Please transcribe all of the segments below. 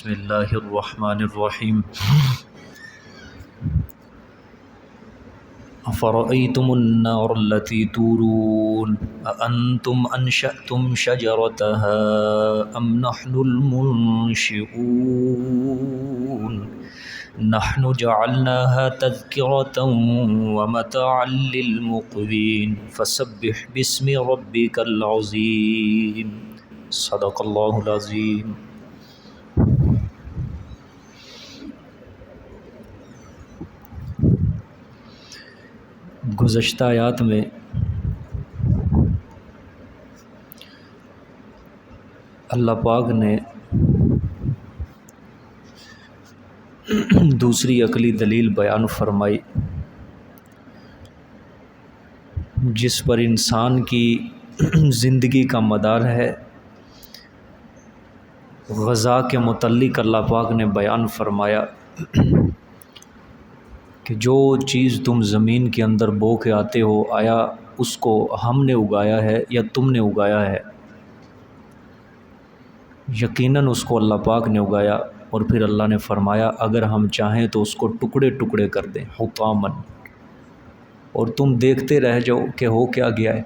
بسم اللہ الرحمن الرحیم افرأیتم النار التي تورون اانتم انشأتم شجرتها ام نحن المنشئون نحن جعلناها تذکرة ومتاعا للمقوین فسبح باسم ربک العظیم صدق اللہ العظیم۔ گزشتہ آیات میں اللہ پاک نے دوسری عقلی دلیل بیان فرمائی جس پر انسان کی زندگی کا مدار ہے۔ غذا کے متعلق اللہ پاک نے بیان فرمایا کہ جو چیز تم زمین کے اندر بو کے آتے ہو، آیا اس کو ہم نے اگایا ہے یا تم نے اگایا ہے؟ یقیناً اس کو اللہ پاک نے اگایا، اور پھر اللہ نے فرمایا اگر ہم چاہیں تو اس کو ٹکڑے ٹکڑے کر دیں حطاماً، اور تم دیکھتے رہ جاؤ کہ ہو کیا گیا ہے۔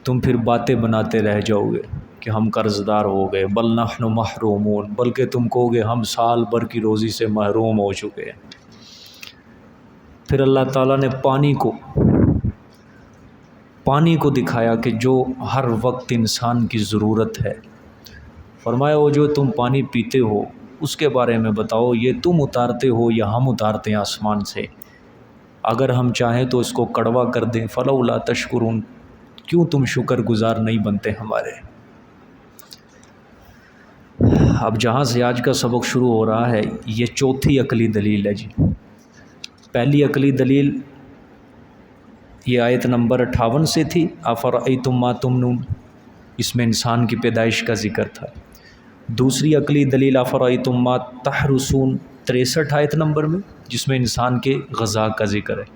تم پھر باتیں بناتے رہ جاؤ گے کہ ہم قرض دار ہو گئے، بل نحن محرومون، بلکہ تم کہو گے ہم سال بھر کی روزی سے محروم ہو چکے ہیں۔ پھر اللہ تعالیٰ نے پانی کو دکھایا کہ جو ہر وقت انسان کی ضرورت ہے۔ فرمایا وہ جو تم پانی پیتے ہو اس کے بارے میں بتاؤ، یہ تم اتارتے ہو یا ہم اتارتے ہیں آسمان سے؟ اگر ہم چاہیں تو اس کو کڑوا کر دیں، فلولا تشکرون، کیوں تم شکر گزار نہیں بنتے ہمارے؟ اب جہاں سے آج کا سبق شروع ہو رہا ہے یہ چوتھی عقلی دلیل ہے جی۔ پہلی عقلی دلیل یہ آیت نمبر 58 سے تھی، افرأیتم ما تمنون، اس میں انسان کی پیدائش کا ذکر تھا۔ دوسری عقلی دلیل افرأیتم ما تحرثون 63 آیت نمبر میں، جس میں انسان کے غذا کا ذکر ہے۔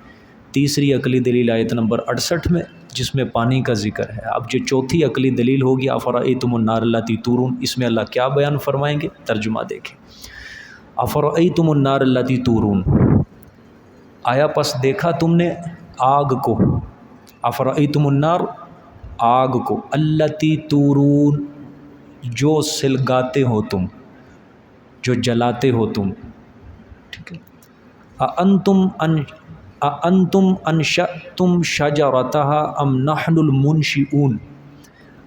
تیسری عقلی دلیل آیت نمبر 68 میں، جس میں پانی کا ذکر ہے۔ اب جو چوتھی عقلی دلیل ہوگی افرأیتم النار التی تورون، اس میں اللہ کیا بیان فرمائیں گے؟ ترجمہ دیکھیں۔ افرأیتم النار التی تورون، آیا پس دیکھا تم نے آگ کو، افرأیتم النار آگ کو، التی تورون جو سلگاتے ہو تم، جو جلاتے ہو تم، ٹھیک ہے۔ اانتم انشأتم شجرتها ام نحن المنشئون،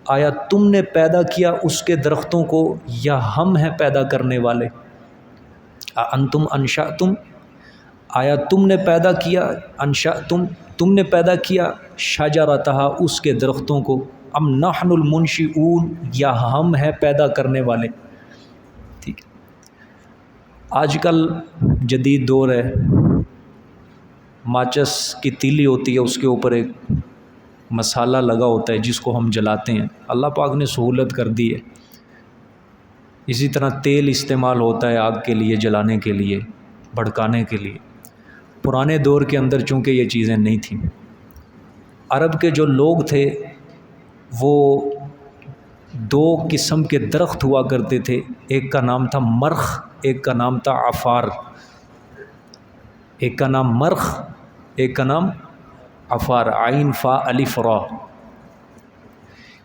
آیا تم نے پیدا کیا اس کے درختوں کو یا ہم ہیں پیدا کرنے والے؟ اانتم انشأتم، آیا تم نے پیدا کیا، انشأتم تم نے پیدا کیا، شجرتها اس کے درختوں کو، ام نحن المنشئون یا ہم ہیں پیدا کرنے والے؟ ٹھیک ہے۔ آج کل جدید دور ہے، ماچس کی تیلی ہوتی ہے، اس کے اوپر ایک مسالہ لگا ہوتا ہے جس کو ہم جلاتے ہیں۔ اللہ پاک نے سہولت کر دی ہے۔ اسی طرح تیل استعمال ہوتا ہے آگ کے لیے، جلانے کے لیے، بھڑکانے کے لیے۔ پرانے دور کے اندر چونکہ یہ چیزیں نہیں تھیں، عرب کے جو لوگ تھے وہ دو قسم کے درخت ہوا کرتے تھے، ایک کا نام تھا مرخ، ایک کا نام تھا عفار۔ ایک کا نام مرخ، ایک کا نام عفار، عین فا الف را۔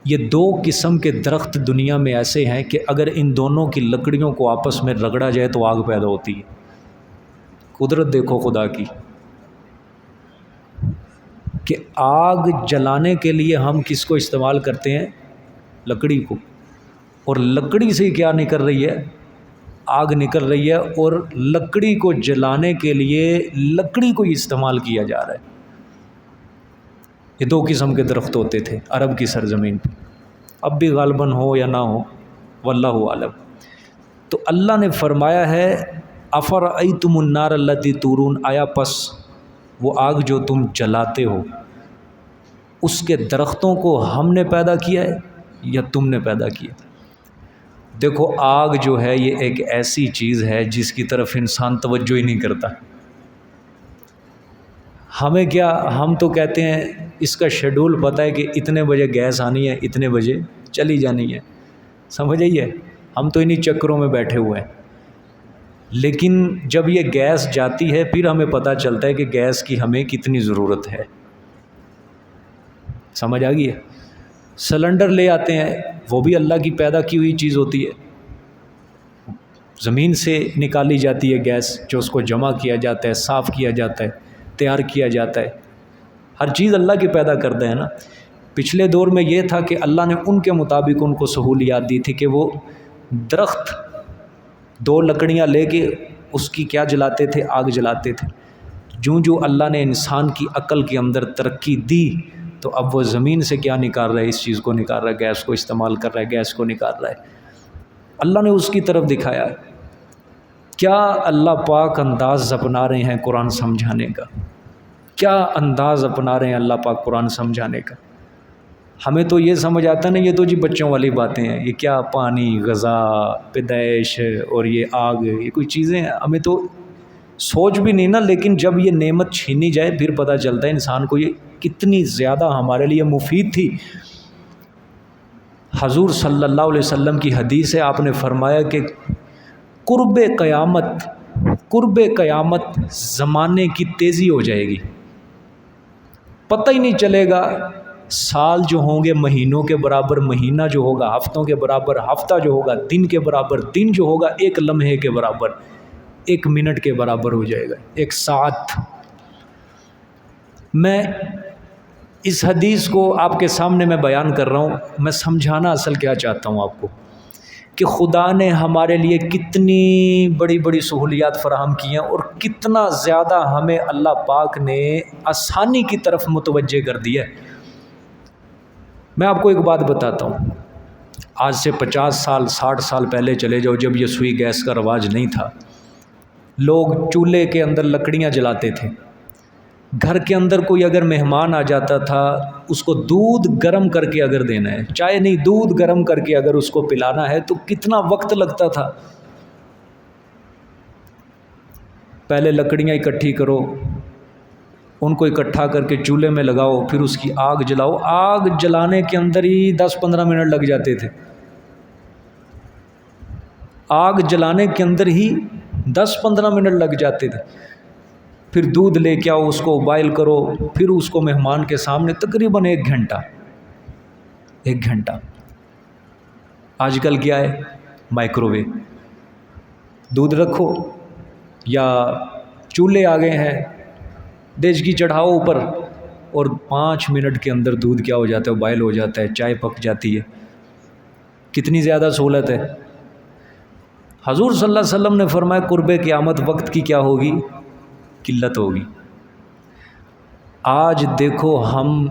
یہ دو قسم کے درخت دنیا میں ایسے ہیں کہ اگر ان دونوں کی لکڑیوں کو آپس میں رگڑا جائے تو آگ پیدا ہوتی ہے۔ قدرت دیکھو خدا کی، کہ آگ جلانے کے لیے ہم کس کو استعمال کرتے ہیں؟ لکڑی کو، اور لکڑی سے کیا نکل رہی ہے؟ آگ نکل رہی ہے، اور لکڑی کو جلانے کے لیے لکڑی کو ہی استعمال کیا جا رہا ہے۔ یہ دو قسم کے درخت ہوتے تھے عرب کی سرزمین پہ، اب بھی غالباً ہو یا نہ ہو، واللہ عالم۔ تو اللہ نے فرمایا ہے افرأیتم النار التی تورون، آیا پس وہ آگ جو تم جلاتے ہو اس کے درختوں کو ہم نے پیدا کیا ہے یا تم نے پیدا کیا؟ دیکھو آگ جو ہے یہ ایک ایسی چیز ہے جس کی طرف انسان توجہ ہی نہیں کرتا۔ ہمیں کیا، ہم تو کہتے ہیں اس کا شیڈول پتہ ہے کہ اتنے بجے گیس آنی ہے، اتنے بجے چلی جانی ہے، سمجھ آئی ہے؟ ہم تو انہی چکروں میں بیٹھے ہوئے ہیں. لیکن جب یہ گیس جاتی ہے پھر ہمیں پتہ چلتا ہے کہ گیس کی ہمیں کتنی ضرورت ہے. سمجھ آ گئی ہے؟ سلنڈر لے آتے ہیں، وہ بھی اللہ کی پیدا کی ہوئی چیز ہوتی ہے. زمین سے نکالی جاتی ہے گیس، جو اس کو جمع کیا جاتا ہے، صاف کیا جاتا ہے، تیار کیا جاتا ہے. ہر چیز اللہ کی پیدا کرتا ہے نا. پچھلے دور میں یہ تھا کہ اللہ نے ان کے مطابق ان کو سہولیات دی تھی کہ وہ درخت 2 لکڑیاں لے کے اس کی کیا جلاتے تھے؟ آگ جلاتے تھے. جو اللہ نے انسان کی عقل کے اندر ترقی دی تو اب وہ زمین سے کیا نکال رہا ہے؟ اس چیز کو نکال رہا ہے، گیس کو استعمال کر رہا ہے، گیس کو نکال رہا ہے. اللہ نے اس کی طرف دکھایا. کیا اللہ پاک انداز اپنا رہے ہیں قرآن سمجھانے کا؟ کیا انداز اپنا رہے ہیں اللہ پاک قرآن سمجھانے کا؟ ہمیں تو یہ سمجھ آتا نہیں، یہ تو جی بچوں والی باتیں ہیں. یہ کیا پانی، غذا، پیدائش اور یہ آگ، یہ کوئی چیزیں ہیں ہمیں تو سوچ بھی نہیں نا. لیکن جب یہ نعمت چھینی جائے پھر پتہ چلتا ہے انسان کو یہ کتنی زیادہ ہمارے لیے مفید تھی. حضور صلی اللہ علیہ وسلم کی حدیث ہے، آپ نے فرمایا کہ قرب قیامت زمانے کی تیزی ہو جائے گی. پتہ ہی نہیں چلے گا، سال جو ہوں گے مہینوں کے برابر، مہینہ جو ہوگا ہفتوں کے برابر، ہفتہ جو ہوگا دن کے برابر، دن جو ہوگا ایک لمحے کے برابر، 1 منٹ کے برابر ہو جائے گا، 1 ساعت. میں اس حدیث کو آپ کے سامنے میں بیان کر رہا ہوں. میں سمجھانا اصل کیا چاہتا ہوں آپ کو کہ خدا نے ہمارے لیے کتنی بڑی بڑی سہولیات فراہم کی ہیں اور کتنا زیادہ ہمیں اللہ پاک نے آسانی کی طرف متوجہ کر دیا ہے. میں آپ کو ایک بات بتاتا ہوں. آج سے 50 سال 60 سال پہلے چلے جاؤ، جب یہ سوئی گیس کا رواج نہیں تھا، لوگ چولہے کے اندر لکڑیاں جلاتے تھے. گھر کے اندر کوئی اگر مہمان آ جاتا تھا، اس کو دودھ گرم کر کے اگر دینا ہے، چائے نہیں، دودھ گرم کر کے اگر اس کو پلانا ہے تو کتنا وقت لگتا تھا. پہلے لکڑیاں اکٹھی کرو، ان کو اکٹھا کر کے چولہے میں لگاؤ، پھر اس کی آگ جلاؤ. آگ جلانے کے اندر ہی 10-15 منٹ لگ جاتے تھے. آگ جلانے کے اندر ہی 10-15 منٹ لگ جاتے تھے. پھر دودھ لے کے آؤ، اس کو بوائل کرو، پھر اس کو مہمان کے سامنے تقریباً 1 گھنٹہ. آج کل کیا ہے؟ Microwave. دودھ رکھو یا چولہے آ گئے ہیں، دیچکی چڑھاؤ اوپر اور 5 منٹ کے اندر دودھ کیا ہو جاتا ہے؟ بوائل ہو جاتا ہے، چائے پک جاتی ہے. کتنی زیادہ سہولت ہے. حضور صلی اللہ علیہ وسلم نے فرمایا قرب قیامت وقت کی کیا ہوگی؟ قلت ہوگی. آج دیکھو ہم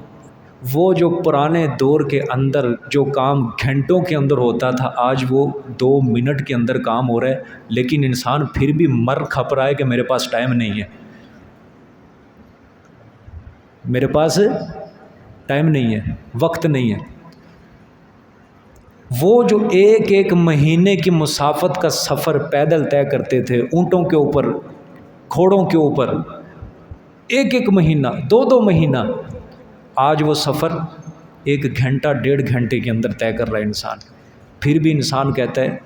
وہ جو پرانے دور کے اندر جو کام گھنٹوں کے اندر ہوتا تھا، آج وہ 2 منٹ کے اندر کام ہو رہا ہے. لیکن انسان پھر بھی مر کھپ رہا ہے کہ میرے پاس ٹائم نہیں ہے، میرے پاس ٹائم نہیں ہے، وقت نہیں ہے. وہ جو ایک مہینے کی مسافت کا سفر پیدل طے کرتے تھے، اونٹوں کے اوپر، گھوڑوں کے اوپر، 1 مہینہ، 2 مہینہ، آج وہ سفر 1 گھنٹہ 1.5 گھنٹے کے اندر طے کر رہا ہے انسان. پھر بھی انسان کہتا ہے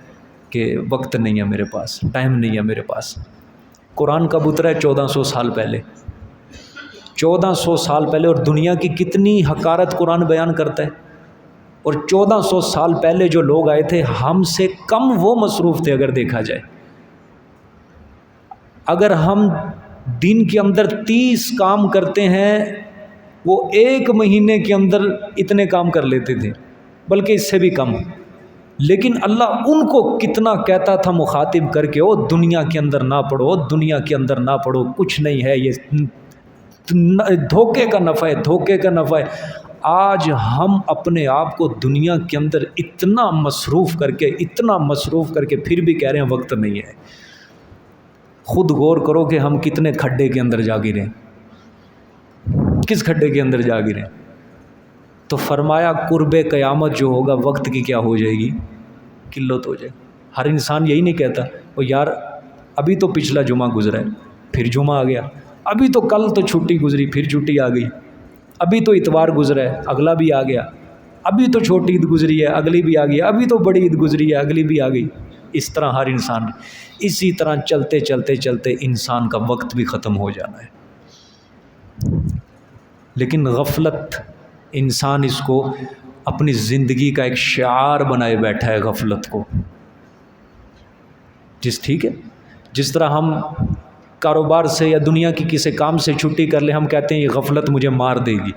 کہ وقت نہیں ہے میرے پاس، ٹائم نہیں ہے میرے پاس. قرآن کب اترا ہے؟ 1400 سال پہلے. 1400 سال پہلے. اور دنیا کی کتنی حقارت قرآن بیان کرتا ہے. اور 1400 سال پہلے جو لوگ آئے تھے، ہم سے کم وہ مصروف تھے. اگر دیکھا جائے، اگر ہم دن کے اندر 30 کام کرتے ہیں، وہ 1 مہینے کے اندر اتنے کام کر لیتے تھے، بلکہ اس سے بھی کم. لیکن اللہ ان کو کتنا کہتا تھا مخاطب کر کے، او دنیا کے اندر نہ پڑو، دنیا کے اندر نہ پڑو، کچھ نہیں ہے، یہ دھوکے کا نفع ہے، دھوکے کا نفع ہے. آج ہم اپنے آپ کو دنیا کے اندر اتنا مصروف کر کے پھر بھی کہہ رہے ہیں وقت نہیں ہے. خود غور کرو کہ ہم کتنے کھڈے کے اندر جا گرے ہیں، کس کھڈے کے اندر جا گرے ہیں. تو فرمایا قرب قیامت جو ہوگا وقت کی کیا ہو جائے گی؟ قلت ہو جائے. ہر انسان یہی نہیں کہتا او یار ابھی تو پچھلا جمعہ گزرا ہے، پھر جمعہ آ گیا، ابھی تو کل تو چھٹی گزری، پھر چھٹی آ گئی، ابھی تو اتوار گزرا ہے، اگلا بھی آ گیا. ابھی تو چھوٹی عید گزری ہے اگلی بھی آ گئی، ابھی تو بڑی عید گزری ہے اگلی بھی آ گئی. اس طرح ہر انسان، اسی طرح چلتے چلتے چلتے انسان کا وقت بھی ختم ہو جانا ہے. لیکن غفلت، انسان اس کو اپنی زندگی کا ایک شعار بنائے بیٹھا ہے غفلت کو. ٹھیک ہے، جس طرح ہم کاروبار سے یا دنیا کی کسی کام سے چھٹی کر لیں، ہم کہتے ہیں یہ غفلت مجھے مار دے گی.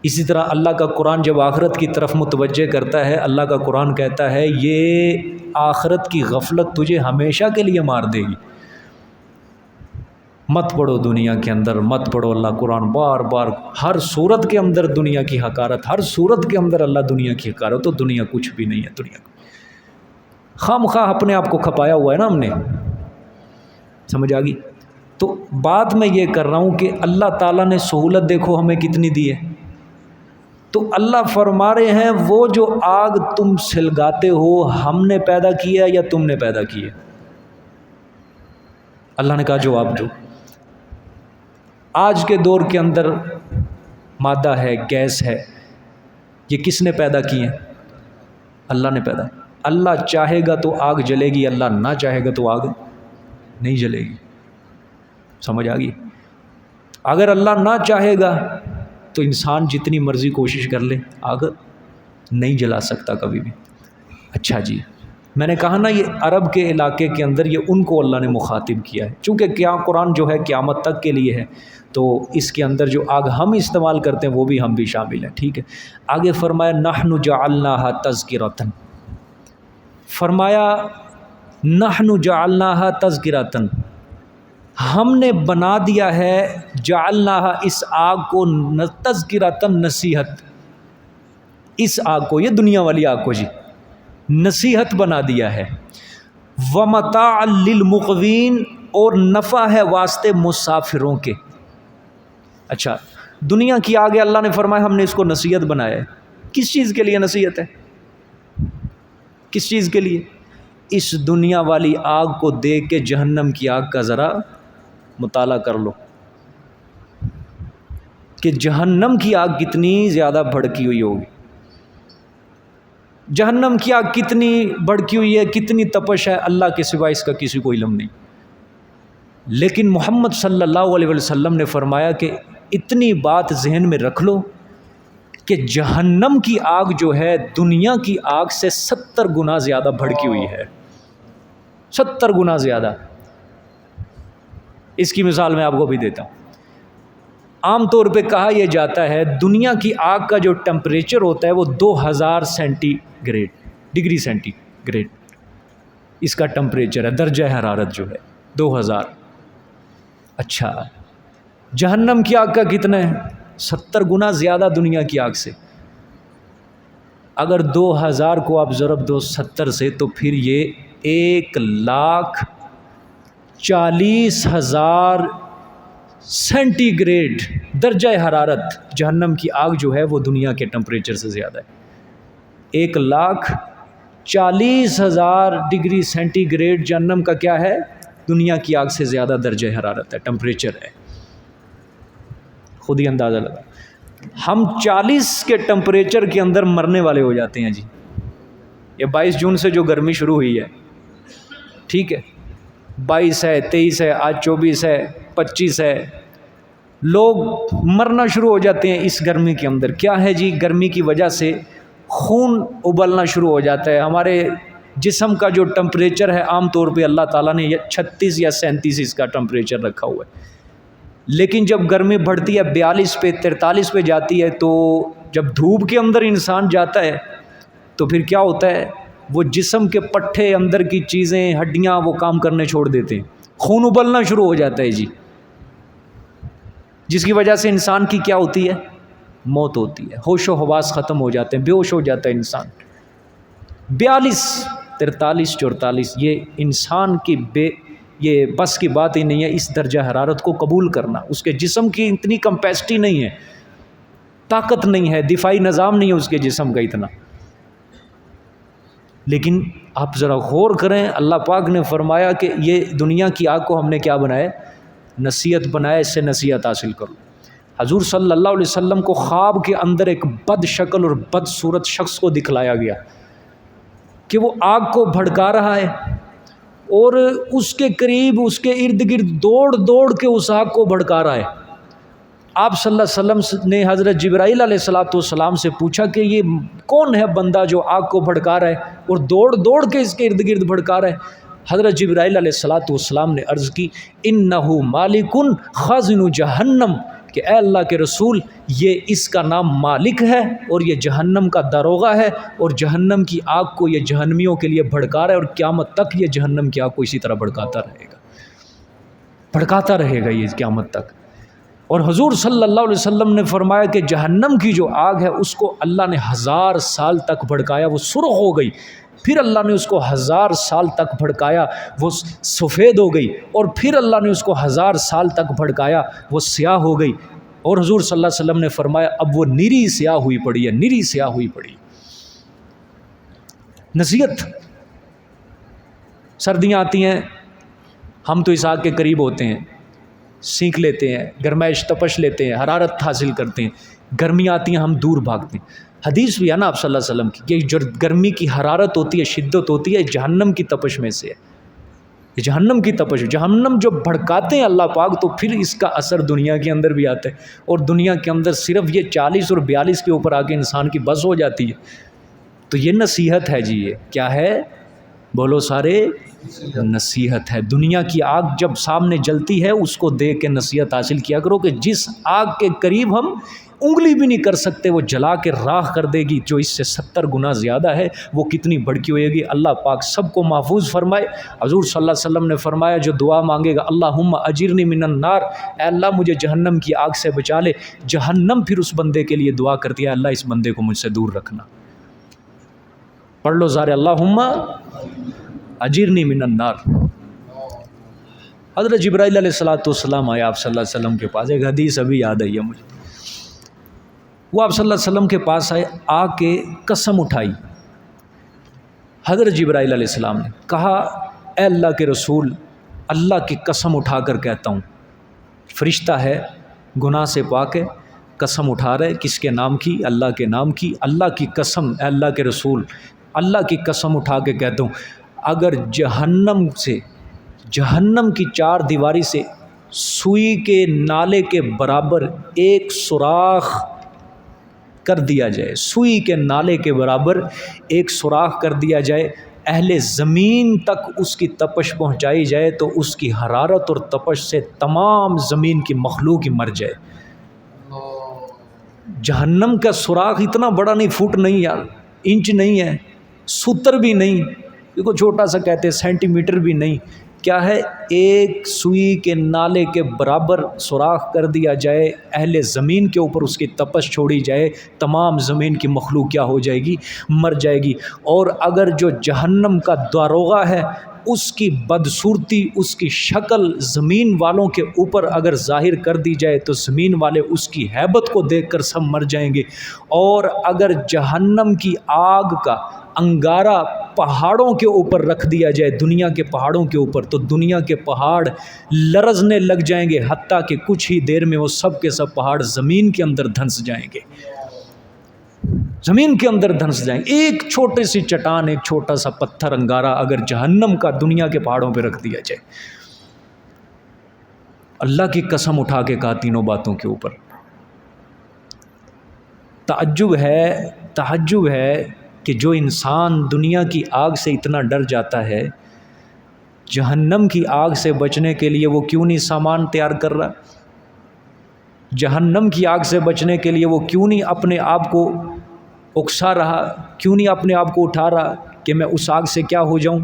اسی طرح اللہ کا قرآن جب آخرت کی طرف متوجہ کرتا ہے، اللہ کا قرآن کہتا ہے یہ آخرت کی غفلت تجھے ہمیشہ کے لیے مار دے گی. مت پڑھو دنیا کے اندر، مت پڑھو. اللہ قرآن بار بار ہر صورت کے اندر دنیا کی حقارت، ہر صورت کے اندر اللہ دنیا کی حقارت. تو دنیا کچھ بھی نہیں ہے. دنیا کو خواہ مخواہ اپنے آپ کو کھپایا ہوا ہے نا ہم نے. سمجھ آ گئی؟ تو بات میں یہ کر رہا ہوں کہ اللہ تعالیٰ نے سہولت دیکھو ہمیں کتنی دی ہے. تو اللہ فرما رہے ہیں وہ جو آگ تم سلگاتے ہو ہم نے پیدا کیا یا تم نے پیدا کی ہے؟ اللہ نے کہا جواب دو. آج کے دور کے اندر مادہ ہے، گیس ہے، یہ کس نے پیدا کی ہے؟ اللہ نے پیدا. اللہ چاہے گا تو آگ جلے گی، اللہ نہ چاہے گا تو آگ نہیں جلے گی. سمجھ آ گئی؟ اگر اللہ نہ چاہے گا تو انسان جتنی مرضی کوشش کر لے آگ نہیں جلا سکتا کبھی بھی. اچھا جی، میں نے کہا نا یہ عرب کے علاقے کے اندر یہ ان کو اللہ نے مخاطب کیا ہے، چونکہ کیا قرآن جو ہے قیامت تک کے لیے ہے، تو اس کے اندر جو آگ ہم استعمال کرتے ہیں وہ بھی ہم بھی شامل ہیں. ٹھیک ہے، آگے فرمایا نحن جعلناها تذکرۃ، فرمایا نحن جعلناها تذکرۃ، ہم نے بنا دیا ہے جعلناها اس آگ کو تذکرۃ نصیحت. اس آگ کو، یہ دنیا والی آگ کو جی نصیحت بنا دیا ہے. ومتاعا للمقوین، اور نفع ہے واسطے مسافروں کے. اچھا، دنیا کی آگ ہے، اللہ نے فرمایا ہم نے اس کو نصیحت بنایا ہے. کس چیز کے لیے نصیحت ہے؟ کس چیز کے لیے؟ اس دنیا والی آگ کو دیکھ کے جہنم کی آگ کا ذرا مطالعہ کر لو کہ جہنم کی آگ کتنی زیادہ بھڑکی ہوئی ہوگی. جہنم کی آگ کتنی بھڑکی ہوئی ہے، کتنی تپش ہے، اللہ کے سوا اس کا کسی کو علم نہیں. لیکن محمد صلی اللہ علیہ وسلم نے فرمایا کہ اتنی بات ذہن میں رکھ لو کہ جہنم کی آگ جو ہے دنیا کی آگ سے 70 گنا زیادہ بھڑکی ہوئی ہے. 70 گنا زیادہ. اس کی مثال میں آپ کو بھی دیتا ہوں. عام طور پہ کہا یہ جاتا ہے دنیا کی آگ کا جو ٹمپریچر ہوتا ہے وہ 2000 ڈگری سینٹی گریڈ اس کا ٹمپریچر ہے، درجہ حرارت جو ہے 2000. اچھا، جہنم کی آگ کا کتنا ہے؟ 70 گنا زیادہ دنیا کی آگ سے. اگر 2000 کو آپ ضرب دو 70 سے تو پھر یہ 1,40,000 سینٹی گریڈ درجہ حرارت جہنم کی آگ جو ہے وہ دنیا کے ٹمپریچر سے زیادہ ہے. 1,40,000 ڈگری سینٹی گریڈ جہنم کا کیا ہے؟ دنیا کی آگ سے زیادہ درجہ حرارت ہے، ٹمپریچر ہے. خود ہی اندازہ لگا. ہم 40 کے ٹمپریچر کے اندر مرنے والے ہو جاتے ہیں جی. یہ 22 جون سے جو گرمی شروع ہوئی ہے، ٹھیک ہے، 22 ہے، 23 ہے، آج 24 ہے، 25 ہے، لوگ مرنا شروع ہو جاتے ہیں اس گرمی کے اندر. کیا ہے جی؟ گرمی کی وجہ سے خون ابلنا شروع ہو جاتا ہے. ہمارے جسم کا جو ٹمپریچر ہے عام طور پہ اللہ تعالیٰ نے 36 یا 37 اس کا ٹمپریچر رکھا ہوا ہے. لیکن جب گرمی بڑھتی ہے 42 پہ 43 پہ جاتی ہے، تو جب دھوپ کے اندر انسان جاتا ہے تو پھر کیا ہوتا ہے؟ وہ جسم کے پٹھے، اندر کی چیزیں، ہڈیاں وہ کام کرنے چھوڑ دیتے ہیں، خون ابلنا شروع ہو جاتا ہے جی، جس کی وجہ سے انسان کی کیا ہوتی ہے؟ موت ہوتی ہے. ہوش و حواس ختم ہو جاتے ہیں، بے ہوش ہو جاتا ہے انسان. 42 43 44 یہ انسان کی یہ بس کی بات ہی نہیں ہے اس درجہ حرارت کو قبول کرنا. اس کے جسم کی اتنی کمپیسٹی نہیں ہے، طاقت نہیں ہے، دفاعی نظام نہیں ہے اس کے جسم کا اتنا. لیکن آپ ذرا غور کریں، اللہ پاک نے فرمایا کہ یہ دنیا کی آگ کو ہم نے کیا بنایا؟ نصیحت بنایا، اس سے نصیحت حاصل کرو. حضور صلی اللہ علیہ وسلم کو خواب کے اندر ایک بد شکل اور بد صورت شخص کو دکھلایا گیا کہ وہ آگ کو بھڑکا رہا ہے اور اس کے قریب اس کے ارد گرد دوڑ دوڑ کے اس آگ کو بھڑکا رہا ہے۔ آپ صلی اللہ علیہ وسلم نے حضرت جبرائیل علیہ السلام سے پوچھا کہ یہ کون ہے بندہ جو آگ کو بھڑکا رہا ہے اور دوڑ دوڑ کے اس کے ارد گرد بھڑکا رہا ہے؟ حضرت جبرائیل علیہ السلام نے عرض کی انہ مالک خازن جہنم، کہ اے اللہ کے رسول یہ اس کا نام مالک ہے اور یہ جہنم کا داروغہ ہے اور جہنم کی آگ کو یہ جہنمیوں کے لیے بھڑکا رہا ہے اور قیامت تک یہ جہنم کی آگ کو اسی طرح بھڑکاتا رہے گا یہ قیامت تک۔ اور حضور صلی اللہ علیہ وسلم نے فرمایا کہ جہنم کی جو آگ ہے اس کو اللہ نے 1000 سال تک بھڑکایا، وہ سرخ ہو گئی، پھر اللہ نے اس کو 1000 سال تک بھڑکایا، وہ سفید ہو گئی، اور پھر اللہ نے اس کو 1000 سال تک بھڑکایا، وہ سیاہ ہو گئی، اور حضور صلی اللہ علیہ وسلم نے فرمایا اب وہ نیری سیاہ ہوئی پڑی ہے، نیری سیاہ ہوئی پڑی۔ نصیحت، سردیاں آتی ہیں ہم تو اس آگ کے قریب ہوتے ہیں، سینک لیتے ہیں، گرمائش تپش لیتے ہیں، حرارت حاصل کرتے ہیں، گرمیاں آتی ہیں ہم دور بھاگتے ہیں۔ حدیث بھی ہے نا آپ صلی اللہ علیہ وسلم کی کہ جو گرمی کی حرارت ہوتی ہے، شدت ہوتی ہے، جہنم کی تپش میں سے ہے، یہ جہنم کی تپش، جہنم جو بھڑکاتے ہیں اللہ پاک، تو پھر اس کا اثر دنیا کے اندر بھی آتا ہے، اور دنیا کے اندر صرف یہ 40 اور 42 کے اوپر آ کے انسان کی بس ہو جاتی ہے۔ تو یہ نصیحت ہے جی، یہ کیا ہے؟ بولو سارے، نصیحت ہے۔ دنیا کی آگ جب سامنے جلتی ہے اس کو دیکھ کے نصیحت حاصل کیا کرو کہ جس آگ کے قریب ہم انگلی بھی نہیں کر سکتے وہ جلا کے راکھ کر دے گی، جو اس سے 70 گنا زیادہ ہے، وہ کتنی بڑکی ہوئے گی۔ اللہ پاک سب کو محفوظ فرمائے۔ حضور صلی اللہ علیہ وسلم نے فرمایا جو دعا مانگے گا اللہم اجرنی من النار، اے اللہ مجھے جہنم کی آگ سے بچا لے، جہنم پھر اس بندے کے لیے دعا کرتی ہے اللہ اس بندے کو مجھ سے دور رکھنا۔ پڑھ لو زارے اللہم اجرنی من النار۔ حضرت جبرائیل علیہ السلام آئے آپ صلی اللہ علیہ وسلم کے پاس، ایک حدیث ابھی یاد آئی ہے مجھے، وہ آپ صلی اللہ علیہ وسلم کے پاس آئے، آ کے قسم اٹھائی حضرت جبرائیل علیہ السلام نے، کہا اے اللہ کے رسول اللہ کی قسم اٹھا کر کہتا ہوں، فرشتہ ہے گناہ سے پاک ہے، قسم اٹھا رہے، کس کے نام کی؟ اللہ کے نام کی، اللہ کی قسم، اے اللہ کے رسول اللہ کی قسم اٹھا کے کہتا ہوں اگر جہنم کی 4 دیواری سے سوئی کے نالے کے برابر ایک سوراخ کر دیا جائے، سوئی کے نالے کے برابر ایک سوراخ کر دیا جائے، اہل زمین تک اس کی تپش پہنچائی جائے تو اس کی حرارت اور تپش سے تمام زمین کی مخلوق ہی مر جائے۔ جہنم کا سوراخ اتنا بڑا نہیں، فٹ نہیں یار، انچ نہیں ہے، ستر بھی نہیں، دیکھو چھوٹا سا کہتے ہیں، سینٹی میٹر بھی نہیں، کیا ہے؟ ایک سوئی کے نالے کے برابر سوراخ کر دیا جائے، اہل زمین کے اوپر اس کی تپش چھوڑی جائے، تمام زمین کی مخلوق کیا ہو جائے گی؟ مر جائے گی۔ اور اگر جو جہنم کا داروغہ ہے اس کی بدصورتی، اس کی شکل زمین والوں کے اوپر اگر ظاہر کر دی جائے تو زمین والے اس کی ہیبت کو دیکھ کر سب مر جائیں گے۔ اور اگر جہنم کی آگ کا انگارہ پہاڑوں کے اوپر رکھ دیا جائے، دنیا کے پہاڑوں کے اوپر، تو دنیا کے پہاڑ لرزنے لگ جائیں گے، حتیٰ کہ کچھ ہی دیر میں وہ سب کے سب پہاڑ زمین کے اندر دھنس جائیں گے، زمین کے اندر دھنس جائیں گے۔ ایک چھوٹی سی چٹان، ایک چھوٹا سا پتھر انگارہ اگر جہنم کا دنیا کے پہاڑوں پہ رکھ دیا جائے، اللہ کی قسم اٹھا کے کہا تینوں باتوں کے اوپر، تعجب ہے کہ جو انسان دنیا کی آگ سے اتنا ڈر جاتا ہے، جہنم کی آگ سے بچنے کے لیے وہ کیوں نہیں سامان تیار کر رہا؟ جہنم کی آگ سے بچنے کے لیے وہ کیوں نہیں اپنے آپ کو اکسا رہا، کیوں نہیں اپنے آپ کو اٹھا رہا کہ میں اس آگ سے کیا ہو جاؤں؟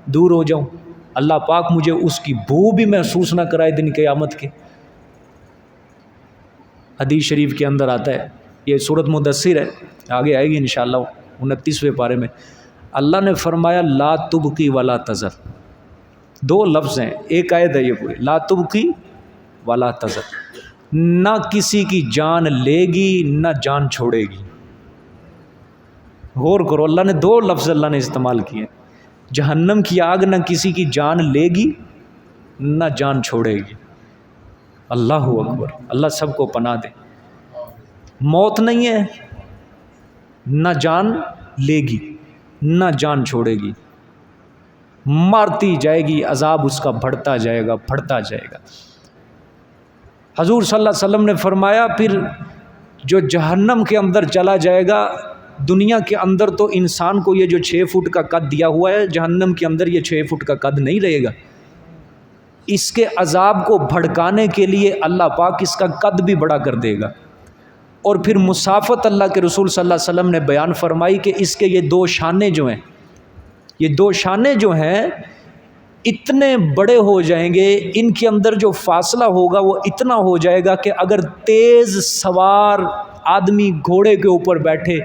دور ہو جاؤں، اللہ پاک مجھے اس کی بو بھی محسوس نہ کرائے دن قیامت کے۔ حدیث شریف کے اندر آتا ہے، یہ سورۃ مدثر ہے، آگے آئے گی انشاءاللہ 29ویں پارے میں، اللہ نے فرمایا لا تبقی ولا تذر، 2 لفظ ہیں، ایک آیت ہے یہ پوری، لا تبقی ولا تذر، نہ کسی کی جان لے گی نہ جان چھوڑے گی۔ غور کرو، اللہ نے 2 لفظ اللہ نے استعمال کیے، جہنم کی آگ نہ کسی کی جان لے گی نہ جان چھوڑے گی۔ اللہ اکبر، اللہ سب کو پناہ دے۔ موت نہیں ہے، نہ جان لے گی نہ جان چھوڑے گی، مارتی جائے گی، عذاب اس کا بڑھتا جائے گا بڑھتا جائے گا۔ حضور صلی اللہ علیہ وسلم نے فرمایا پھر جو جہنم کے اندر چلا جائے گا، دنیا کے اندر تو انسان کو یہ جو 6 فٹ کا قد دیا ہوا ہے، جہنم کے اندر یہ 6 فٹ کا قد نہیں رہے گا۔ اس کے عذاب کو بھڑکانے کے لیے اللہ پاک اس کا قد بھی بڑا کر دے گا۔ اور پھر مسافت اللہ کے رسول صلی اللہ علیہ وسلم نے بیان فرمائی کہ اس کے یہ 2 شانے جو ہیں، یہ 2 شانے جو ہیں اتنے بڑے ہو جائیں گے، ان کے اندر جو فاصلہ ہوگا وہ اتنا ہو جائے گا کہ اگر تیز سوار آدمی گھوڑے کے اوپر بیٹھے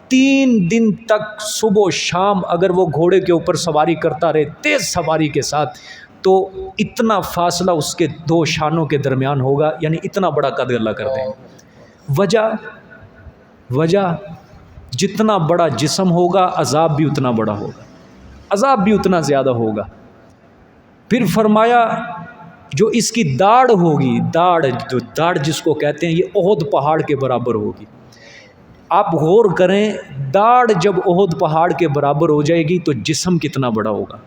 3 دن تک صبح و شام اگر وہ گھوڑے کے اوپر سواری کرتا رہے تیز سواری کے ساتھ، تو اتنا فاصلہ اس کے 2 شانوں کے درمیان ہوگا، یعنی اتنا بڑا قد اللہ کر دیں گے۔ وجہ جتنا بڑا جسم ہوگا عذاب بھی اتنا بڑا ہوگا، عذاب بھی اتنا زیادہ ہوگا۔ پھر فرمایا جو اس کی داڑھ ہوگی، داڑھ جس کو کہتے ہیں، یہ احد پہاڑ کے برابر ہوگی۔ آپ غور کریں، داڑھ جب احد پہاڑ کے برابر ہو جائے گی تو جسم کتنا بڑا ہوگا۔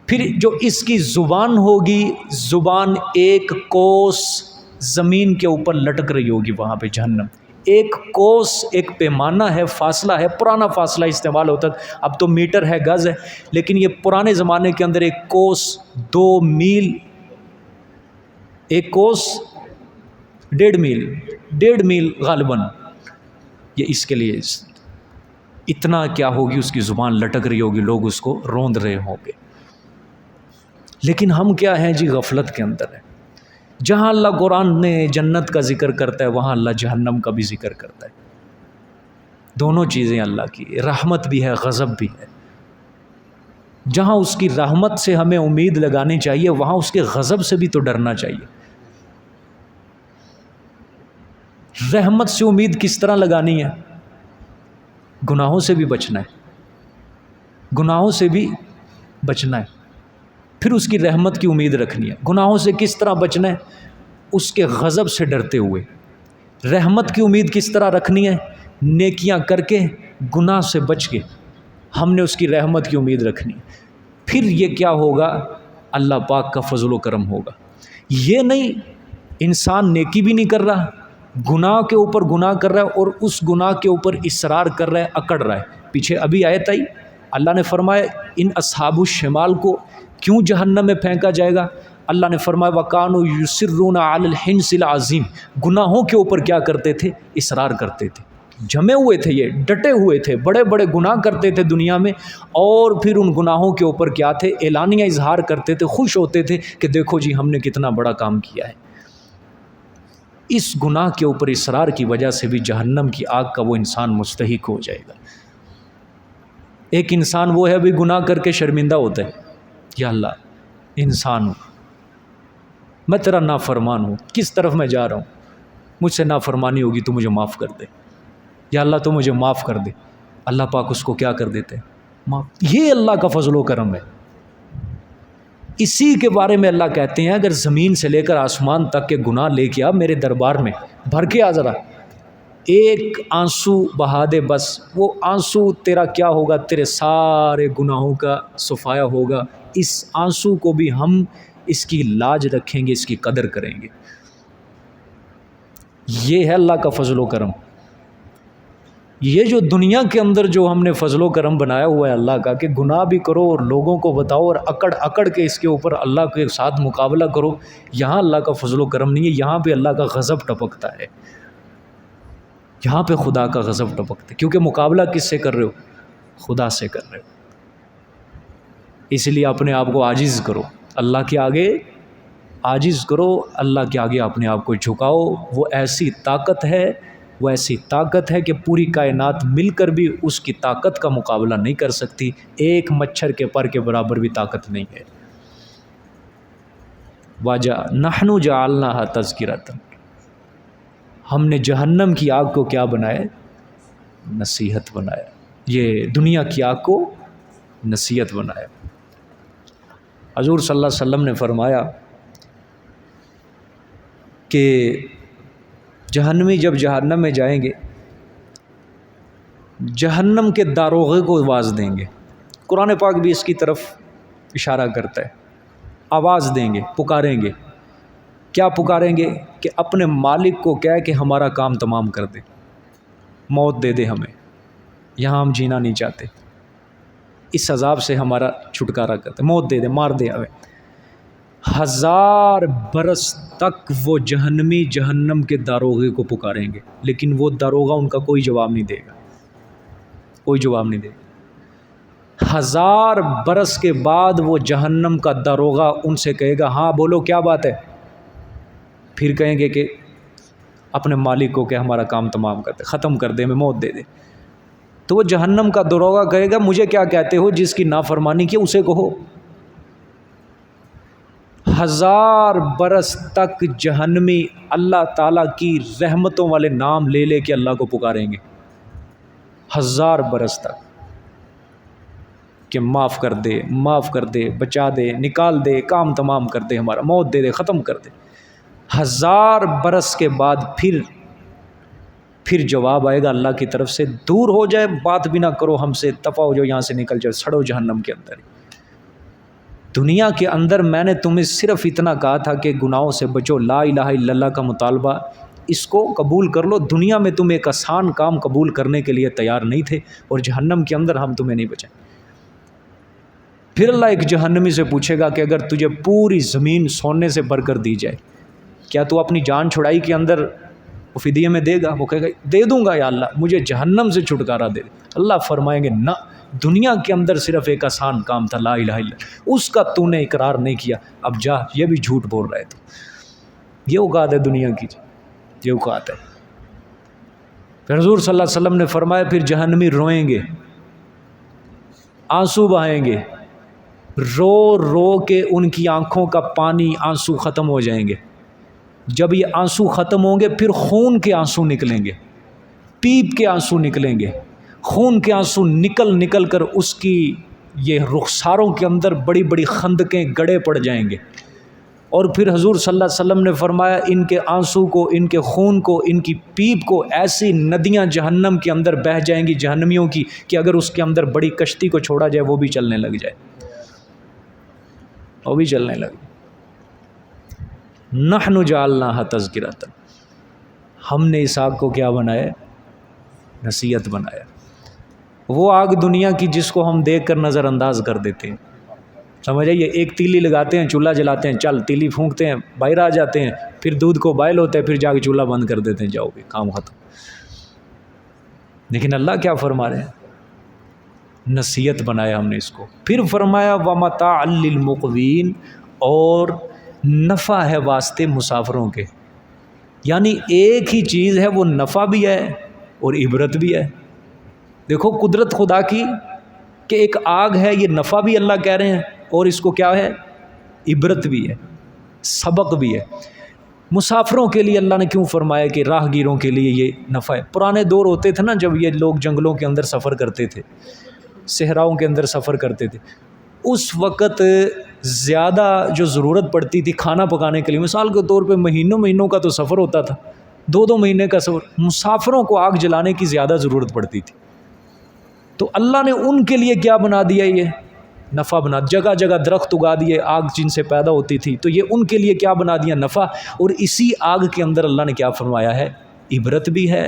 پھر جو اس کی زبان ہوگی، زبان 1 کوس زمین کے اوپر لٹک رہی ہوگی وہاں پہ جہنم۔ 1 کوس ایک پیمانہ ہے، فاصلہ ہے، پرانا فاصلہ استعمال ہوتا ہے، اب تو میٹر ہے، گز ہے، لیکن یہ پرانے زمانے کے اندر 1 کوس 2 میل، 1 کوس 1.5 میل غالباً، یہ اس کے لیے اتنا کیا ہوگی، اس کی زبان لٹک رہی ہوگی، لوگ اس کو روند رہے ہوں گے۔ لیکن ہم کیا ہیں جی، غفلت کے اندر ہیں۔ جہاں اللہ قرآن نے جنت کا ذکر کرتا ہے وہاں اللہ جہنم کا بھی ذکر کرتا ہے۔ دونوں چیزیں اللہ کی، رحمت بھی ہے غضب بھی ہے۔ جہاں اس کی رحمت سے ہمیں امید لگانی چاہیے وہاں اس کے غضب سے بھی تو ڈرنا چاہیے۔ رحمت سے امید کس طرح لگانی ہے؟ گناہوں سے بھی بچنا ہے، گناہوں سے بھی بچنا ہے، پھر اس کی رحمت کی امید رکھنی ہے۔ گناہوں سے کس طرح بچنا ہے؟ اس کے غضب سے ڈرتے ہوئے۔ رحمت کی امید کس طرح رکھنی ہے؟ نیکیاں کر کے، گناہ سے بچ کے ہم نے اس کی رحمت کی امید رکھنی ہے۔ پھر یہ کیا ہوگا؟ اللہ پاک کا فضل و کرم ہوگا۔ یہ نہیں انسان نیکی بھی نہیں کر رہا، گناہ کے اوپر گناہ کر رہا ہے اور اس گناہ کے اوپر اصرار کر رہا ہے، اکڑ رہا ہے۔ پیچھے ابھی آیت آئی، اللہ نے فرمایا ان اصحاب الشمال کو کیوں جہنم میں پھینکا جائے گا؟ اللہ نے فرمایا وَكَانُوا يُصِرُّونَ عَلَى الْحِنْثِ الْعَظِيمِ، گناہوں کے اوپر کیا کرتے تھے؟ اصرار کرتے تھے، جمے ہوئے تھے، یہ ڈٹے ہوئے تھے، بڑے بڑے گناہ کرتے تھے دنیا میں، اور پھر ان گناہوں کے اوپر کیا تھے؟ اعلانیہ اظہار کرتے تھے، خوش ہوتے تھے کہ دیکھو جی ہم نے کتنا بڑا کام کیا ہے۔ اس گناہ کے اوپر اصرار کی وجہ سے بھی جہنم کی آگ کا وہ انسان مستحق ہو جائے گا۔ ایک انسان وہ ہے بھی گناہ کر کے شرمندہ ہوتا ہے، یا اللہ انسان ہوں، میں تیرا نافرمان ہوں، کس طرف میں جا رہا ہوں، مجھ سے نافرمانی ہوگی تو مجھے معاف کر دے، یا اللہ تو مجھے معاف کر دے۔ اللہ پاک اس کو کیا کر دیتے ہیں؟ معاف۔ یہ اللہ کا فضل و کرم ہے۔ اسی کے بارے میں اللہ کہتے ہیں اگر زمین سے لے کر آسمان تک کے گناہ لے کے آ میرے دربار میں، بھر کے آ، ذرا ایک آنسو بہا دے، بس وہ آنسو تیرا کیا ہوگا؟ تیرے سارے گناہوں کا صفایا ہوگا۔ اس آنسو کو بھی ہم اس کی لاج رکھیں گے، اس کی قدر کریں گے۔ یہ ہے اللہ کا فضل و کرم۔ یہ جو دنیا کے اندر جو ہم نے فضل و کرم بنایا ہوا ہے اللہ کا، کہ گناہ بھی کرو اور لوگوں کو بتاؤ اور اکڑ اکڑ کے اس کے اوپر اللہ کے ساتھ مقابلہ کرو، یہاں اللہ کا فضل و کرم نہیں ہے، یہاں پہ اللہ کا غضب ٹپکتا ہے، یہاں پہ خدا کا غضب ٹپکتا ہے، کیونکہ مقابلہ کس سے کر رہے ہو؟ خدا سے کر رہے ہو۔ اس لیے اپنے آپ کو عاجز کرو، اللہ کے آگے عاجز کرو، اللہ کے آگے اپنے آپ کو جھکاؤ۔ وہ ایسی طاقت ہے کہ پوری کائنات مل کر بھی اس کی طاقت کا مقابلہ نہیں کر سکتی، ایک مچھر کے پر کے برابر بھی طاقت نہیں ہے۔ نحن جعلناها تذکرۃ، ہم نے جہنم کی آگ کو کیا بنایا؟ نصیحت بنایا۔ یہ دنیا کی آگ کو نصیحت بنایا۔ حضور صلی اللہ علیہ وسلم نے فرمایا کہ جہنمی جب جہنم میں جائیں گے جہنم کے داروغے کو آواز دیں گے. قرآن پاک بھی اس کی طرف اشارہ کرتا ہے. آواز دیں گے، پکاریں گے. کیا پکاریں گے؟ کہ اپنے مالک کو کہہ کہ ہمارا کام تمام کر دے، موت دے دے ہمیں، یہاں ہم جینا نہیں چاہتے، اس عذاب سے ہمارا چھٹکارا کر دے، موت دے دے، مار دے ہمیں. 1000 برس تک وہ جہنمی جہنم کے داروغے کو پکاریں گے، لیکن وہ داروغہ ان کا کوئی جواب نہیں دے گا، کوئی جواب نہیں دے گا. 1000 برس کے بعد وہ جہنم کا داروغہ ان سے کہے گا ہاں بولو کیا بات ہے. پھر کہیں گے کہ اپنے مالک کو کہ ہمارا کام تمام کر دے، ختم کر دے، ہمیں موت دے دے. تو وہ جہنم کا داروغہ کہے گا مجھے کیا کہتے ہو، جس کی نافرمانی کی اسے کہو. 1000 برس تک جہنمی اللہ تعالیٰ کی رحمتوں والے نام لے لے کے اللہ کو پکاریں گے. 1000 برس تک کہ معاف کر دے، معاف کر دے، بچا دے، نکال دے، کام تمام کر دے، ہمارا موت دے دے، ختم کر دے. 1000 برس کے بعد پھر جواب آئے گا اللہ کی طرف سے، دور ہو جائے، بات بھی نہ کرو ہم سے، دفع ہو جاؤ یہاں سے، نکل جاؤ، سڑو جہنم کے اندر. دنیا کے اندر میں نے تمہیں صرف اتنا کہا تھا کہ گناہوں سے بچو، لا الہ الا اللہ کا مطالبہ اس کو قبول کر لو. دنیا میں تم ایک آسان کام قبول کرنے کے لیے تیار نہیں تھے، اور جہنم کے اندر ہم تمہیں نہیں بچائیں. پھر اللہ ایک جہنمی سے پوچھے گا کہ اگر تجھے پوری زمین سونے سے بھر کر دی جائے، کیا تو اپنی جان چھڑائی کے اندر وہ فدیے میں دے گا؟ وہ کہے گا دے دوں گا یا اللہ، مجھے جہنم سے چھٹکارا دے. اللہ فرمائیں گے نہ، دنیا کے اندر صرف ایک آسان کام تھا لا الہ الا، اس کا تو نے اقرار نہیں کیا، اب جا، یہ بھی جھوٹ بول رہے تھے. یہ اوقات ہے دنیا کی، یہ اوقات ہے. پھر حضور صلی اللہ علیہ وسلم نے فرمایا پھر جہنمی روئیں گے، آنسو بہائیں گے، رو رو کے ان کی آنکھوں کا پانی، آنسو ختم ہو جائیں گے. جب یہ آنسو ختم ہوں گے پھر خون کے آنسو نکلیں گے، پیپ کے آنسو نکلیں گے. خون کے آنسو نکل کر اس کی یہ رخساروں کے اندر بڑی بڑی خندقیں گڑے پڑ جائیں گے. اور پھر حضور صلی اللہ علیہ وسلم نے فرمایا ان کے آنسو کو، ان کے خون کو، ان کی پیپ کو ایسی ندیاں جہنم کے اندر بہہ جائیں گی جہنمیوں کی کہ اگر اس کے اندر بڑی کشتی کو چھوڑا جائے وہ بھی چلنے لگ جائے، وہ بھی چلنے لگ جائے. نحن جعلناها تذکرۃ، ہم نے اس آگ کو کیا بنایا؟ نصیحت بنایا. وہ آگ دنیا کی جس کو ہم دیکھ کر نظر انداز کر دیتے ہیں، سمجھ آئیے، ایک تیلی لگاتے ہیں، چولہا جلاتے ہیں، چل تیلی پھونکتے ہیں، باہر آ جاتے ہیں، پھر دودھ کو بائل ہوتا ہے، پھر جا کے چولہا بند کر دیتے ہیں، جاؤ گے کام ختم. لیکن اللہ کیا فرما رہے ہیں؟ نصیحت بنایا ہم نے اس کو. پھر فرمایا وَمَتَاعًا لِّلْمُقْوِينَ، اور نفع ہے واسطے مسافروں کے. یعنی ایک ہی چیز ہے، وہ نفع بھی ہے اور عبرت بھی ہے. دیکھو قدرت خدا کی کہ ایک آگ ہے، یہ نفع بھی اللہ کہہ رہے ہیں، اور اس کو کیا ہے؟ عبرت بھی ہے، سبق بھی ہے. مسافروں کے لیے اللہ نے کیوں فرمایا کہ راہ گیروں کے لیے یہ نفع ہے؟ پرانے دور ہوتے تھے نا جب یہ لوگ جنگلوں کے اندر سفر کرتے تھے، صحراؤں کے اندر سفر کرتے تھے، اس وقت زیادہ جو ضرورت پڑتی تھی کھانا پکانے کے لیے، مثال کے طور پہ مہینوں کا تو سفر ہوتا تھا، 2 مہینے کا سفر، مسافروں کو آگ جلانے کی زیادہ ضرورت پڑتی تھی. تو اللہ نے ان کے لیے کیا بنا دیا؟ یہ نفع بنا. جگہ جگہ درخت اگا دیے، آگ جن سے پیدا ہوتی تھی، تو یہ ان کے لیے کیا بنا دیا؟ نفع. اور اسی آگ کے اندر اللہ نے کیا فرمایا ہے؟ عبرت بھی ہے،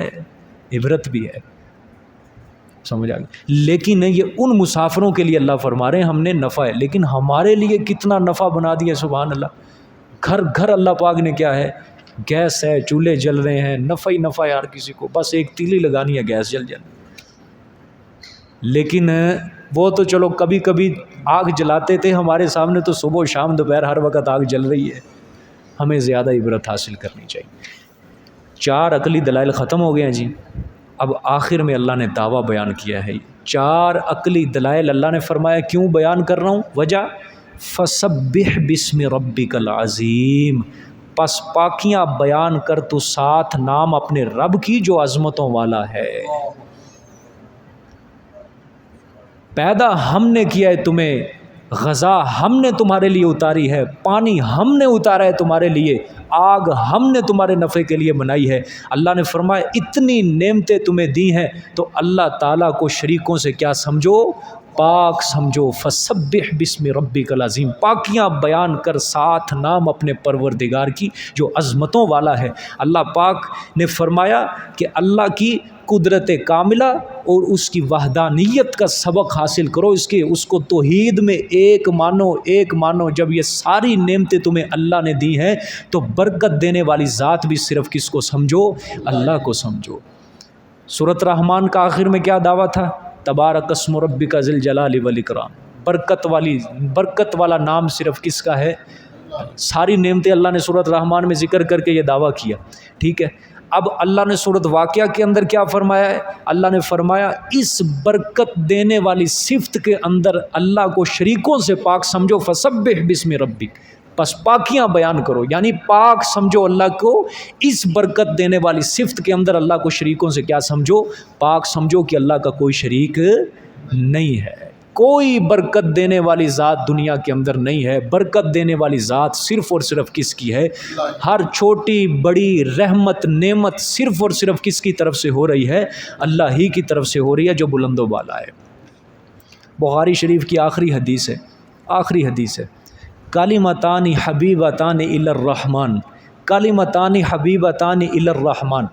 عبرت بھی ہے. سمجھ آ گئی؟ لیکن یہ ان مسافروں کے لیے اللہ فرما رہے ہیں ہم نے نفع ہے، لیکن ہمارے لیے کتنا نفع بنا دیا سبحان اللہ. گھر گھر اللہ پاک نے کیا ہے؟ گیس ہے، چولہے جل رہے ہیں، نفع ہی نفع یار. کسی کو بس ایک تیلی لگانی ہے، گیس جل جائے. لیکن وہ تو چلو کبھی کبھی آگ جلاتے تھے ہمارے سامنے، تو صبح و شام دوپہر ہر وقت آگ جل رہی ہے. ہمیں زیادہ عبرت حاصل کرنی چاہیے. 4 عقلی دلائل ختم ہو گئے ہیں جی. اب آخر میں اللہ نے دعویٰ بیان کیا ہے. 4 عقلی دلائل اللہ نے فرمایا کیوں بیان کر رہا ہوں؟ وجہ فسبح بسم ربک العظیم، پس پاکیاں بیان کر تو ساتھ نام اپنے رب کی جو عظمتوں والا ہے. پیدا ہم نے کیا ہے تمہیں غذا ہم نے تمہارے لیے اتاری ہے، پانی ہم نے اتارا ہے تمہارے لیے، آگ ہم نے تمہارے نفع کے لیے بنائی ہے۔ اللہ نے فرمایا اتنی نعمتیں تمہیں دی ہیں تو اللہ تعالیٰ کو شریکوں سے کیا سمجھو؟ پاک سمجھو۔ فسبح بسم ربک العظیم، پاکیاں بیان کر ساتھ نام اپنے پروردگار کی جو عظمتوں والا ہے۔ اللہ پاک نے فرمایا کہ اللہ کی قدرت کاملہ اور اس کی وحدانیت کا سبق حاصل کرو، اس کو توحید میں ایک مانو۔ جب یہ ساری نعمتیں تمہیں اللہ نے دی ہیں تو برکت دینے والی ذات بھی صرف کس کو سمجھو؟ اللہ کو سمجھو۔ سورۃ رحمان کا آخر میں کیا دعویٰ تھا؟ تبارک اسم ربک ذی الجلال والاکرام، برکت والا نام صرف کس کا ہے؟ ساری نعمتیں اللہ نے سورۃ رحمان میں ذکر کر کے یہ دعویٰ کیا، ٹھیک ہے۔ اب اللہ نے سورۃ واقعہ کے اندر کیا فرمایا ہے؟ اللہ نے فرمایا اس برکت دینے والی صفت کے اندر اللہ کو شریکوں سے پاک سمجھو، فسبح بسم ربک، پس پاکیاں بیان کرو، یعنی پاک سمجھو اللہ کو اس برکت دینے والی صفت کے اندر اللہ کو شریکوں سے کیا سمجھو؟ پاک سمجھو کہ اللہ کا کوئی شریک نہیں ہے، کوئی برکت دینے والی ذات دنیا کے اندر نہیں ہے۔ برکت دینے والی ذات صرف اور صرف کس کی ہے؟ ہر چھوٹی بڑی رحمت نعمت صرف اور صرف کس کی طرف سے ہو رہی ہے؟ اللہ ہی کی طرف سے ہو رہی ہے جو بلند و بالا ہے۔ بخاری شریف کی آخری حدیث ہے کلمتان حبیبتان الی الرحمن، کلمتان حبیبتان الی الرحمن،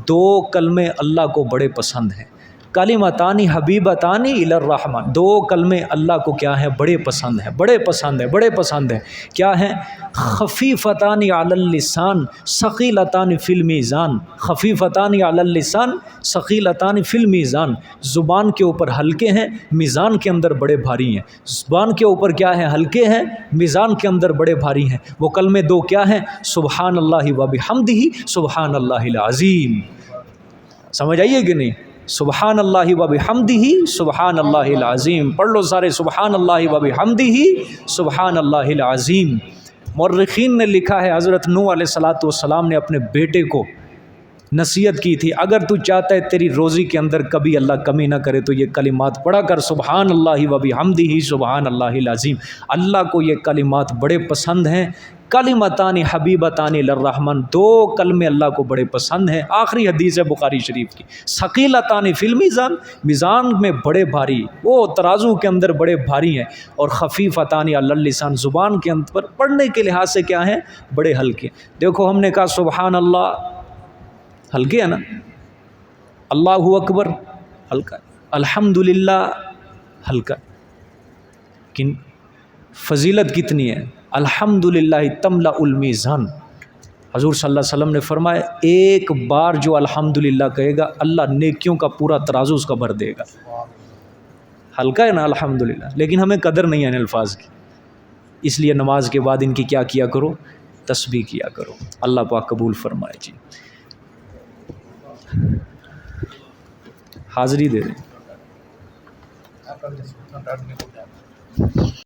دو کلمے اللہ کو بڑے پسند ہیں۔ کلمتان حبیبتان الی الرحمن، دو کلمے اللہ کو کیا ہیں؟ بڑے پسند ہیں۔ کیا ہیں؟ خفیفتان علی اللسان ثقیلتان فی المیزان، خفیفتان علی اللسان ثقیلتان فی المیزان، زبان کے اوپر ہلکے ہیں، میزان کے اندر بڑے بھاری ہیں۔ زبان کے اوپر کیا ہیں؟ ہلکے ہیں، میزان کے اندر بڑے بھاری ہیں۔ وہ کلمے دو کیا ہیں؟ سبحان اللہ و بحمدہ، سبحان اللہ العظیم۔ سمجھ آئیے کہ نہیں؟ سبحان اللہ و بحمدہ سبحان اللہ العظیم، پڑھ لو سارے، سبحان اللہ و بحمدہ سبحان اللہ العظیم۔ مورخین نے لکھا ہے حضرت نوح علیہ السلام نے اپنے بیٹے کو نصیحت کی تھی، اگر تو چاہتا ہے تیری روزی کے اندر کبھی اللہ کمی نہ کرے تو یہ کلمات پڑھا کر، سبحان اللہ و بحمدہ سبحان اللہ العظیم۔ اللہ کو یہ کلمات بڑے پسند ہیں۔ کلمتان حبیبتان للرحمن، دو کلمے اللہ کو بڑے پسند ہیں۔ آخری حدیث ہے بخاری شریف کی، ثقیلتان فی المیزان، میزان میں بڑے بھاری، وہ ترازو کے اندر بڑے بھاری ہیں، اور خفیفتان علی اللسان، زبان کے اندر پڑھنے کے لحاظ سے کیا ہیں؟ بڑے ہلکے۔ دیکھو ہم نے کہا سبحان اللہ ہلکے ہے نا، اللہ اکبر ہلکا، الحمدللہ ہلکا، لیکن فضیلت کتنی ہے؟ الحمدللہ تملأ المیزان۔ حضور صلی اللہ علیہ وسلم نے فرمایا ایک بار جو الحمدللہ کہے گا اللہ نیکیوں کا پورا ترازو اس کا بھر دے گا۔ ہلکا ہے نا الحمدللہ، لیکن ہمیں قدر نہیں ہے ان الفاظ کی، اس لیے نماز کے بعد ان کی کیا کرو؟ تسبیح کیا کرو۔ اللہ پاک قبول فرمائے۔ جی حاضری دے دیں۔